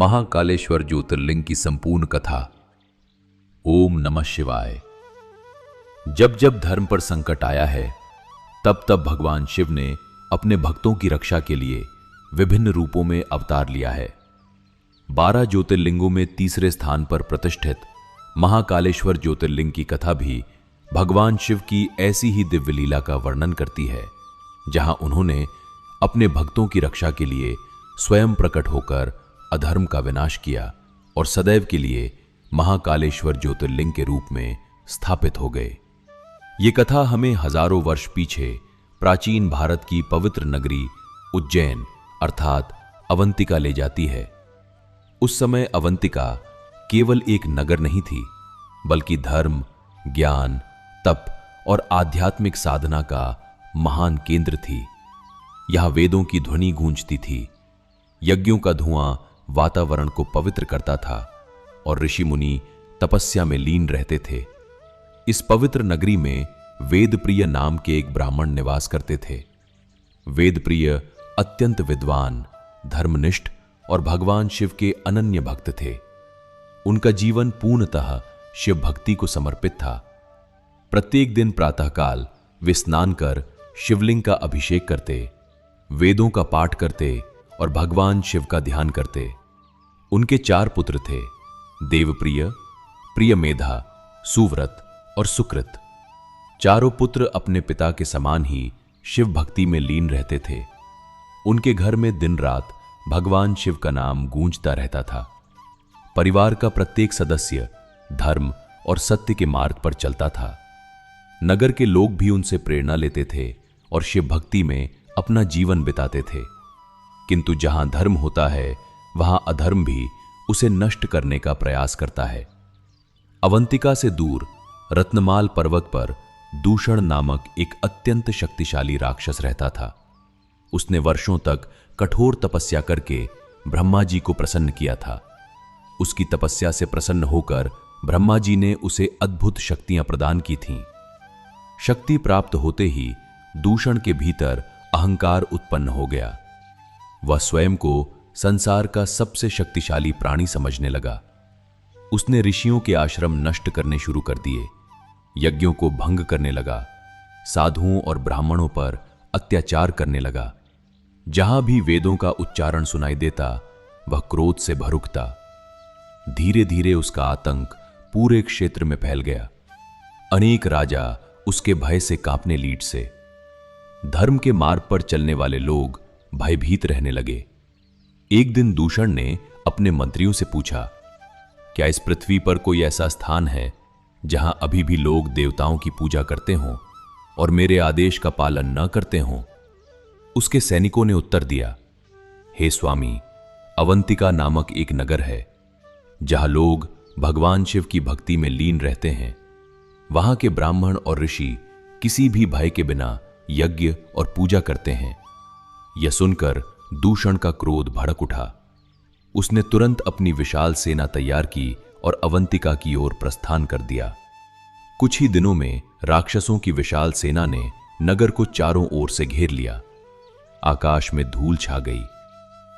महाकालेश्वर ज्योतिर्लिंग की संपूर्ण कथा। ओम नमः शिवाय। जब जब धर्म पर संकट आया है, तब तब भगवान शिव ने अपने भक्तों की रक्षा के लिए विभिन्न रूपों में अवतार लिया है। 12 ज्योतिर्लिंगों में तीसरे स्थान पर प्रतिष्ठित महाकालेश्वर ज्योतिर्लिंग की कथा भी भगवान शिव की ऐसी ही दिव्य लीला का वर्णन करती है, जहां उन्होंने अपने भक्तों की रक्षा के लिए स्वयं प्रकट होकर अधर्म का विनाश किया और सदैव के लिए महाकालेश्वर ज्योतिर्लिंग के रूप में स्थापित हो गए। ये कथा हमें हजारों वर्ष पीछे प्राचीन भारत की पवित्र नगरी उज्जैन अर्थात अवंतिका ले जाती है। उस समय अवंतिका केवल एक नगर नहीं थी, बल्कि धर्म, ज्ञान, तप और आध्यात्मिक साधना का महान केंद्र थी। यहां वेदों की ध्वनि गूंजती थी, यज्ञों का धुआं वातावरण को पवित्र करता था और ऋषि मुनि तपस्या में लीन रहते थे। इस पवित्र नगरी में वेदप्रिय नाम के एक ब्राह्मण निवास करते थे। वेदप्रिय अत्यंत विद्वान, धर्मनिष्ठ और भगवान शिव के अनन्य भक्त थे। उनका जीवन पूर्णतः शिव भक्ति को समर्पित था। प्रत्येक दिन प्रातःकाल वे स्नान कर शिवलिंग का अभिषेक करते, वेदों का पाठ करते और भगवान शिव का ध्यान करते। उनके 4 पुत्र थे, देवप्रिय, प्रियमेधा, सुव्रत और सुकृत। चारों पुत्र अपने पिता के समान ही शिव भक्ति में लीन रहते थे। उनके घर में दिन रात भगवान शिव का नाम गूंजता रहता था। परिवार का प्रत्येक सदस्य धर्म और सत्य के मार्ग पर चलता था। नगर के लोग भी उनसे प्रेरणा लेते थे और शिव भक्ति में अपना जीवन बिताते थे। किंतु जहां धर्म होता है, वहां अधर्म भी उसे नष्ट करने का प्रयास करता है। अवंतिका से दूर रत्नमाल पर्वत पर दूषण नामक एक अत्यंत शक्तिशाली राक्षस रहता था। उसने वर्षों तक कठोर तपस्या करके ब्रह्मा जी को प्रसन्न किया था। उसकी तपस्या से प्रसन्न होकर ब्रह्मा जी ने उसे अद्भुत शक्तियां प्रदान की थीं। शक्ति प्राप्त होते ही दूषण के भीतर अहंकार उत्पन्न हो गया। वह स्वयं को संसार का सबसे शक्तिशाली प्राणी समझने लगा। उसने ऋषियों के आश्रम नष्ट करने शुरू कर दिए, यज्ञों को भंग करने लगा, साधुओं और ब्राह्मणों पर अत्याचार करने लगा। जहां भी वेदों का उच्चारण सुनाई देता, वह क्रोध से भर उठता। धीरे धीरे उसका आतंक पूरे क्षेत्र में फैल गया। अनेक राजा उसके भय से कांपने लीट से। धर्म के मार्ग पर चलने वाले लोग भयभीत रहने लगे। एक दिन दूषण ने अपने मंत्रियों से पूछा, क्या इस पृथ्वी पर कोई ऐसा स्थान है जहां अभी भी लोग देवताओं की पूजा करते हों और मेरे आदेश का पालन न करते हों? उसके सैनिकों ने उत्तर दिया, हे स्वामी, अवंतिका नामक एक नगर है जहां लोग भगवान शिव की भक्ति में लीन रहते हैं। वहां के ब्राह्मण और ऋषि किसी भी भय के बिना यज्ञ और पूजा करते हैं। यह सुनकर दूषण का क्रोध भड़क उठा। उसने तुरंत अपनी विशाल सेना तैयार की और अवंतिका की ओर प्रस्थान कर दिया। कुछ ही दिनों में राक्षसों की विशाल सेना ने नगर को चारों ओर से घेर लिया। आकाश में धूल छा गई,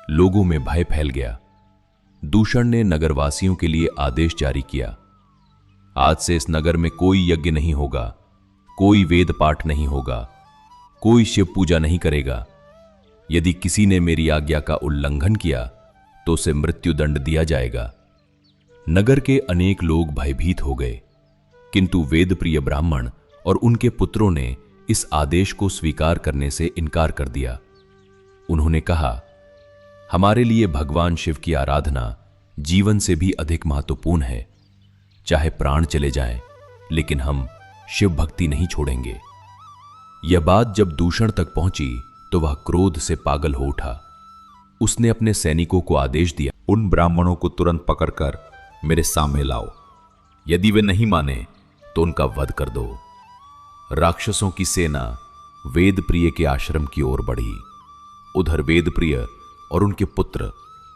लोगों में भय फैल गया। दूषण ने नगरवासियों के लिए आदेश जारी किया, आज से इस नगर में कोई यज्ञ नहीं होगा, कोई वेद पाठ नहीं होगा, कोई शिव पूजा नहीं करेगा। यदि किसी ने मेरी आज्ञा का उल्लंघन किया तो उसे मृत्युदंड दिया जाएगा। नगर के अनेक लोग भयभीत हो गए, किंतु वेदप्रिय ब्राह्मण और उनके पुत्रों ने इस आदेश को स्वीकार करने से इनकार कर दिया। उन्होंने कहा, हमारे लिए भगवान शिव की आराधना जीवन से भी अधिक महत्वपूर्ण है। चाहे प्राण चले जाएं, लेकिन हम शिव भक्ति नहीं छोड़ेंगे। यह बात जब दूषण तक पहुंची तो वह क्रोध से पागल हो उठा। उसने अपने सैनिकों को आदेश दिया, उन ब्राह्मणों को तुरंत पकड़कर मेरे सामने लाओ। यदि वे नहीं माने तो उनका वध कर दो। राक्षसों की सेना वेदप्रिय के आश्रम की ओर बढ़ी। उधर वेदप्रिय और उनके पुत्र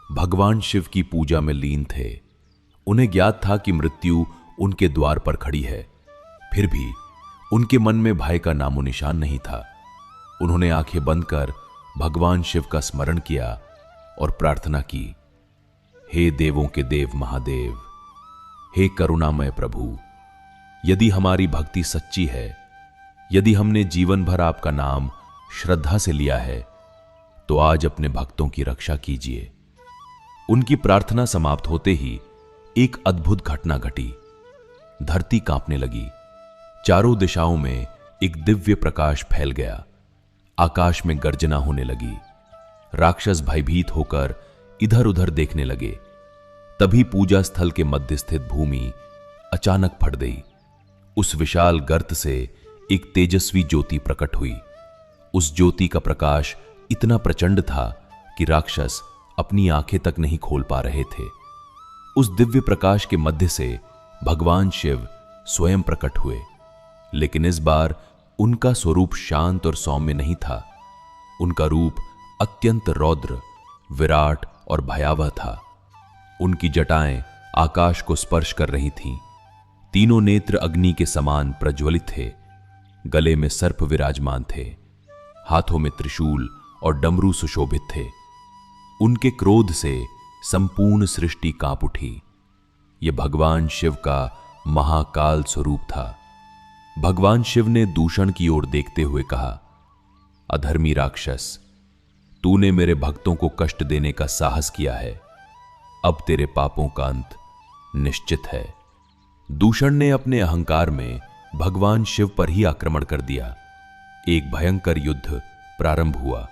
भगवान शिव की पूजा में लीन थे। उन्हें ज्ञात था कि मृत्यु उनके द्वार पर खड़ी है, फिर भी उनके मन में भय का नामो निशान नहीं था। उन्होंने आंखें बंद कर भगवान शिव का स्मरण किया और प्रार्थना की, हे देवों के देव महादेव, हे करुणामय प्रभु, यदि हमारी भक्ति सच्ची है, यदि हमने जीवन भर आपका नाम श्रद्धा से लिया है, तो आज अपने भक्तों की रक्षा कीजिए। उनकी प्रार्थना समाप्त होते ही एक अद्भुत घटना घटी। धरती कांपने लगी। चारों दिशाओं में एक दिव्य प्रकाश फैल गया। आकाश में गर्जना होने लगी। राक्षस भयभीत होकर इधर उधर देखने लगे। तभी पूजा स्थल के मध्य स्थित भूमि अचानक फट गई। उस विशाल गर्त से एक तेजस्वी ज्योति प्रकट हुई। उस ज्योति का प्रकाश इतना प्रचंड था कि राक्षस अपनी आंखें तक नहीं खोल पा रहे थे। उस दिव्य प्रकाश के मध्य से भगवान शिव स्वयं प्रकट हुए, लेकिन इस बार उनका स्वरूप शांत और सौम्य नहीं था। उनका रूप अत्यंत रौद्र, विराट और भयावह था। उनकी जटाएं आकाश को स्पर्श कर रही थीं। तीनों नेत्र अग्नि के समान प्रज्वलित थे। गले में सर्प विराजमान थे। हाथों में त्रिशूल और डमरू सुशोभित थे। उनके क्रोध से संपूर्ण सृष्टि कांप उठी। यह भगवान शिव का महाकाल स्वरूप था। भगवान शिव ने दूषण की ओर देखते हुए कहा, अधर्मी राक्षस, तूने मेरे भक्तों को कष्ट देने का साहस किया है। अब तेरे पापों का अंत निश्चित है। दूषण ने अपने अहंकार में भगवान शिव पर ही आक्रमण कर दिया। एक भयंकर युद्ध प्रारंभ हुआ।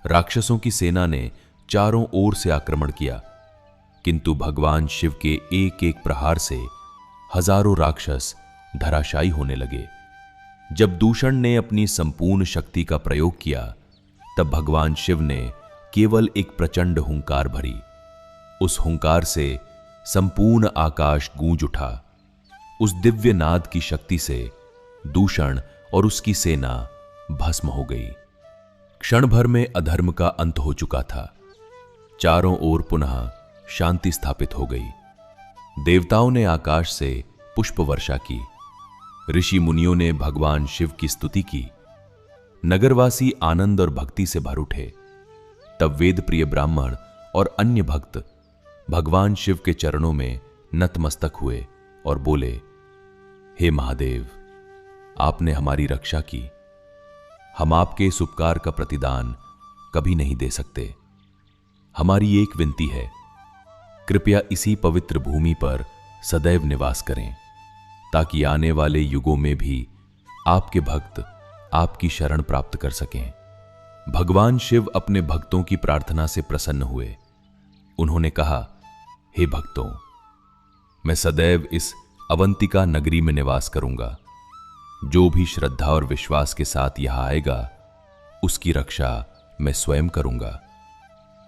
राक्षसों की सेना ने चारों ओर से आक्रमण किया, किंतु भगवान शिव के एक एक प्रहार से हजारों राक्षस धराशायी होने लगे। जब दूषण ने अपनी संपूर्ण शक्ति का प्रयोग किया, तब भगवान शिव ने केवल एक प्रचंड हुंकार भरी। उस हुंकार से संपूर्ण आकाश गूंज उठा। उस दिव्य नाद की शक्ति से दूषण और उसकी सेना भस्म हो गई। क्षण भर में अधर्म का अंत हो चुका था। चारों ओर पुनः शांति स्थापित हो गई। देवताओं ने आकाश से पुष्प वर्षा की। ऋषि मुनियों ने भगवान शिव की स्तुति की। नगरवासी आनंद और भक्ति से भर उठे। तब वेद प्रिय ब्राह्मण और अन्य भक्त भगवान शिव के चरणों में नतमस्तक हुए और बोले, हे महादेव, आपने हमारी रक्षा की। हम आपके इस उपकार का प्रतिदान कभी नहीं दे सकते। हमारी एक विनती है, कृपया इसी पवित्र भूमि पर सदैव निवास करें, ताकि आने वाले युगों में भी आपके भक्त आपकी शरण प्राप्त कर सकें। भगवान शिव अपने भक्तों की प्रार्थना से प्रसन्न हुए। उन्होंने कहा, हे भक्तों, मैं सदैव इस अवंतिका नगरी में निवास करूंगा। जो भी श्रद्धा और विश्वास के साथ यहां आएगा, उसकी रक्षा मैं स्वयं करूंगा।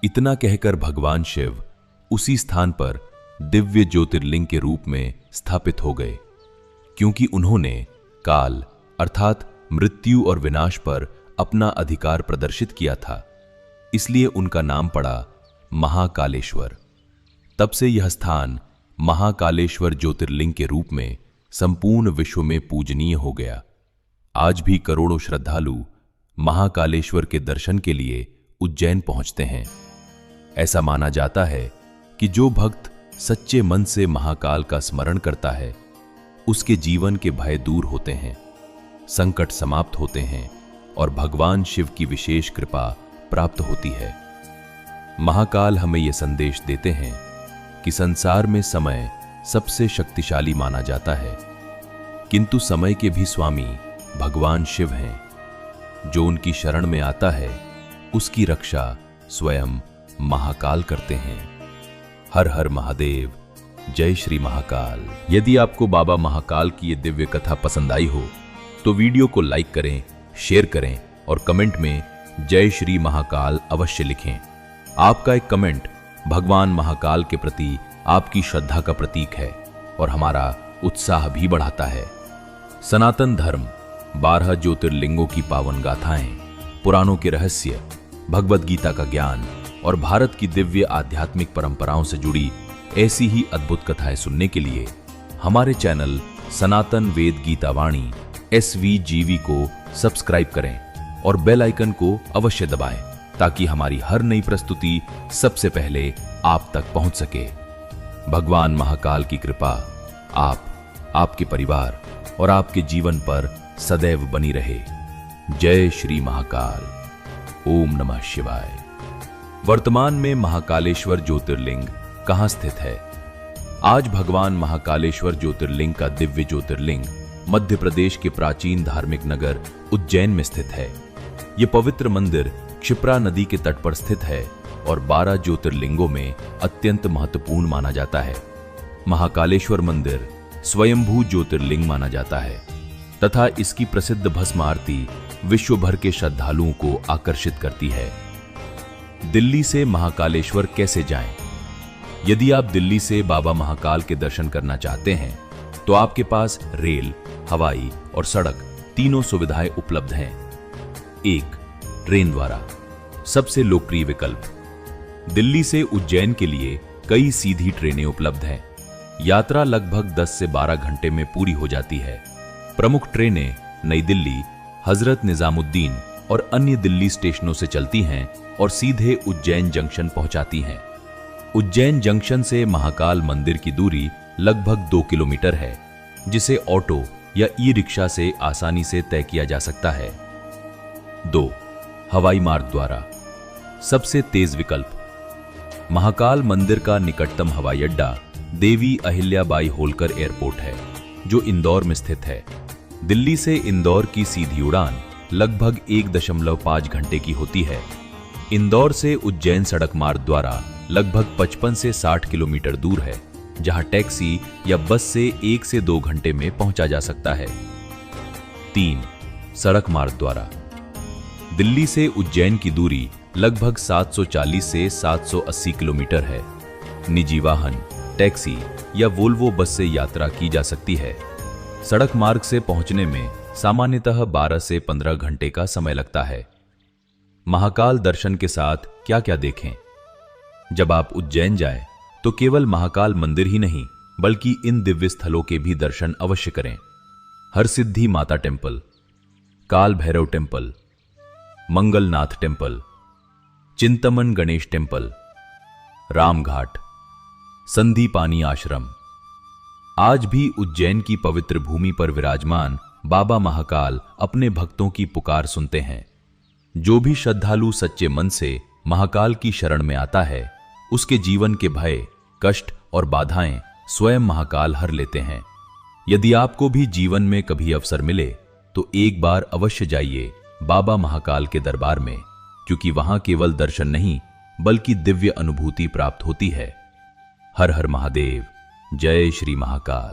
इतना कहकर भगवान शिव उसी स्थान पर दिव्य ज्योतिर्लिंग के रूप में स्थापित हो गए। क्योंकि उन्होंने काल अर्थात मृत्यु और विनाश पर अपना अधिकार प्रदर्शित किया था, इसलिए उनका नाम पड़ा महाकालेश्वर। तब से यह स्थान महाकालेश्वर ज्योतिर्लिंग के रूप में संपूर्ण विश्व में पूजनीय हो गया। आज भी करोड़ों श्रद्धालु महाकालेश्वर के दर्शन के लिए उज्जैन पहुंचते हैं। ऐसा माना जाता है कि जो भक्त सच्चे मन से महाकाल का स्मरण करता है, उसके जीवन के भय दूर होते हैं, संकट समाप्त होते हैं और भगवान शिव की विशेष कृपा प्राप्त होती है। महाकाल हमें यह संदेश देते हैं कि संसार में समय सबसे शक्तिशाली माना जाता है, किंतु समय के भी स्वामी भगवान शिव हैं। जो उनकी शरण में आता है, उसकी रक्षा स्वयं महाकाल करते हैं। हर हर महादेव, जय श्री महाकाल। यदि आपको बाबा महाकाल की ये दिव्य कथा पसंद आई हो, तो वीडियो को लाइक करें, शेयर करें और कमेंट में जय श्री महाकाल अवश्य लिखें। आपका एक कमेंट भगवान महाकाल के प्रति आपकी श्रद्धा का प्रतीक है और हमारा उत्साह भी बढ़ाता है। सनातन धर्म 12 ज्योतिर्लिंगों की पावन गाथाएं, पुराणों के रहस्य, भगवद गीता का ज्ञान और भारत की दिव्य आध्यात्मिक परंपराओं से जुड़ी ऐसी ही अद्भुत कथाएं सुनने के लिए हमारे चैनल सनातन वेद गीता वाणी SVGV को सब्सक्राइब करें और बेल आइकन को अवश्य दबाएं। ताकि हमारी हर नई प्रस्तुति सबसे पहले आप तक पहुंच सके। भगवान महाकाल की कृपा आप, आपके परिवार और आपके जीवन पर सदैव बनी रहे। जय श्री महाकाल। ओम नमः शिवाय। वर्तमान में महाकालेश्वर ज्योतिर्लिंग कहां स्थित है? आज भगवान महाकालेश्वर ज्योतिर्लिंग का दिव्य ज्योतिर्लिंग मध्य प्रदेश के प्राचीन धार्मिक नगर उज्जैन में स्थित है। यह पवित्र मंदिर क्षिप्रा नदी के तट पर स्थित है और 12 ज्योतिर्लिंगों में अत्यंत महत्वपूर्ण माना जाता है। महाकालेश्वर मंदिर स्वयंभू ज्योतिर्लिंग माना जाता है तथा इसकी प्रसिद्ध भस्म आरती विश्व भर के श्रद्धालुओं को आकर्षित करती है। दिल्ली से महाकालेश्वर कैसे जाएं? यदि आप दिल्ली से बाबा महाकाल के दर्शन करना चाहते हैं तो आपके पास रेल, हवाई और सड़क तीनों सुविधाएं उपलब्ध हैं। 1. ट्रेन द्वारा सबसे लोकप्रिय विकल्प। दिल्ली से उज्जैन के लिए कई सीधी ट्रेनें उपलब्ध हैं। यात्रा लगभग 10 से 12 घंटे में पूरी हो जाती है। प्रमुख ट्रेनें नई दिल्ली, हजरत निजामुद्दीन और अन्य दिल्ली स्टेशनों से चलती हैं और सीधे उज्जैन जंक्शन पहुंचाती हैं। उज्जैन जंक्शन से महाकाल मंदिर की दूरी लगभग 2 किलोमीटर है, जिसे ऑटो या ई रिक्शा से आसानी से तय किया जा सकता है। 2. हवाई मार्ग द्वारा सबसे तेज विकल्प। महाकाल मंदिर का निकटतम हवाई अड्डा देवी अहिल्याबाई होलकर एयरपोर्ट है, जो इंदौर में स्थित है। दिल्ली से इंदौर की सीधी उड़ान लगभग 1.5 घंटे की होती है। इंदौर से उज्जैन सड़क मार्ग द्वारा लगभग 55 से 60 किलोमीटर दूर है, जहां टैक्सी या बस से 1 से 2 घंटे में पहुंचा जा सकता है। 3. सड़क मार्ग द्वारा दिल्ली से उज्जैन की दूरी लगभग 740 से 780 किलोमीटर है। निजी वाहन, टैक्सी या वोल्वो बस से यात्रा की जा सकती है। सड़क मार्ग से पहुंचने में सामान्यतः 12 से 15 घंटे का समय लगता है। महाकाल दर्शन के साथ क्या क्या देखें? जब आप उज्जैन जाएं, तो केवल महाकाल मंदिर ही नहीं बल्कि इन दिव्य स्थलों के भी दर्शन अवश्य करें। Harsiddhi Mata temple, Kal Bhairav temple, Mangalnath temple, Chintaman Ganesh temple, Ramghat, Sandipani Ashram. आज भी उज्जैन की पवित्र भूमि पर विराजमान बाबा महाकाल अपने भक्तों की पुकार सुनते हैं। जो भी श्रद्धालु सच्चे मन से महाकाल की शरण में आता है, उसके जीवन के भय, कष्ट और बाधाएं स्वयं महाकाल हर लेते हैं। यदि आपको भी जीवन में कभी अवसर मिले तो एक बार अवश्य जाइए बाबा महाकाल के दरबार में, क्योंकि वहां केवल दर्शन नहीं बल्कि दिव्य अनुभूति प्राप्त होती है। हर हर महादेव। जय श्री महाकाल।